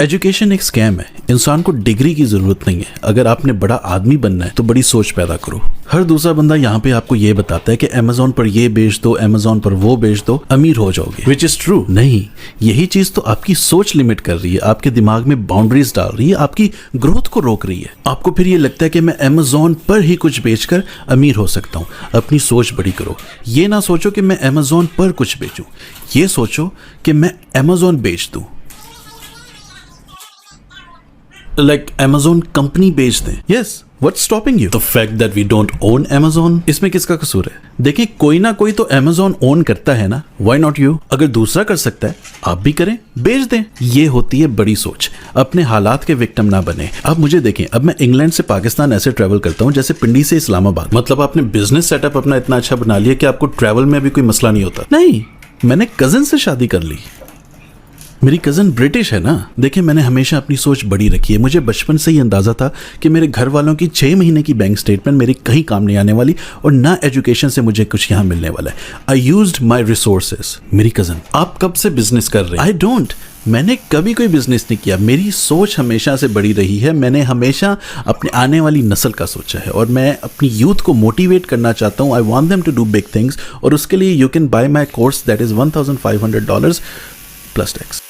Education एक scam है। इंसान को डिग्री की जरूरत नहीं है। अगर आपने बड़ा आदमी बनना है तो बड़ी सोच पैदा करो। हर दूसरा बंदा यहाँ पे आपको ये बताता है कि अमेज़न पर ये बेच दो, अमेज़न पर वो बेच दो, अमीर हो जाओगे, विच इज ट्रू। नहीं, यही चीज तो आपकी सोच लिमिट कर रही है, आपके दिमाग में बाउंड्रीज डाल रही है, आपकी ग्रोथ को रोक रही है। आपको फिर ये लगता है कि मैं अमेज़न पर ही कुछ बेचकर अमीर हो सकता हूँ। अपनी सोच बड़ी करो। ये ना सोचो कि मैं अमेज़न पर कुछ बेचूं, ये सोचो कि मैं अमेज़न बेच दूं। Like Amazon कंपनी बेच दें। Yes, what's stopping you? The fact that we don't own Amazon? इसमें किसका कसूर है? देखिए, कोई ना कोई तो Amazon ओन करता है ना, why not you? अगर दूसरा कर सकता है, आप भी करें, बेच दें। ये होती है बड़ी सोच। अपने हालात के विक्टिम ना बने। अब मुझे देखें, अब मैं इंग्लैंड से पाकिस्तान ऐसे ट्रैवल करता हूँ जैसे पिंडी से इस्लामाबाद। मतलब आपने बिजनेस सेटअप अपना इतना अच्छा बना लिया कि आपको ट्रैवल में भी कोई मसला नहीं होता। नहीं, मैंने कजिन से शादी कर ली। मेरी कज़न ब्रिटिश है ना। देखिए, मैंने हमेशा अपनी सोच बड़ी रखी है। मुझे बचपन से ही अंदाज़ा था कि मेरे घर वालों की 6 महीने की बैंक स्टेटमेंट मेरी कहीं काम नहीं आने वाली और ना एजुकेशन से मुझे कुछ यहाँ मिलने वाला है। I used my resources. मेरी कज़न, आप कब से बिजनेस कर रहे हैं? I don't. मैंने कभी कोई बिजनेस नहीं किया। मेरी सोच हमेशा से बड़ी रही है। मैंने हमेशा अपने आने वाली नस्ल का सोचा है और मैं अपनी यूथ को मोटिवेट करना चाहता हूँ। I want them to do big things और उसके लिए you can buy my course that is $1,500 plus tax.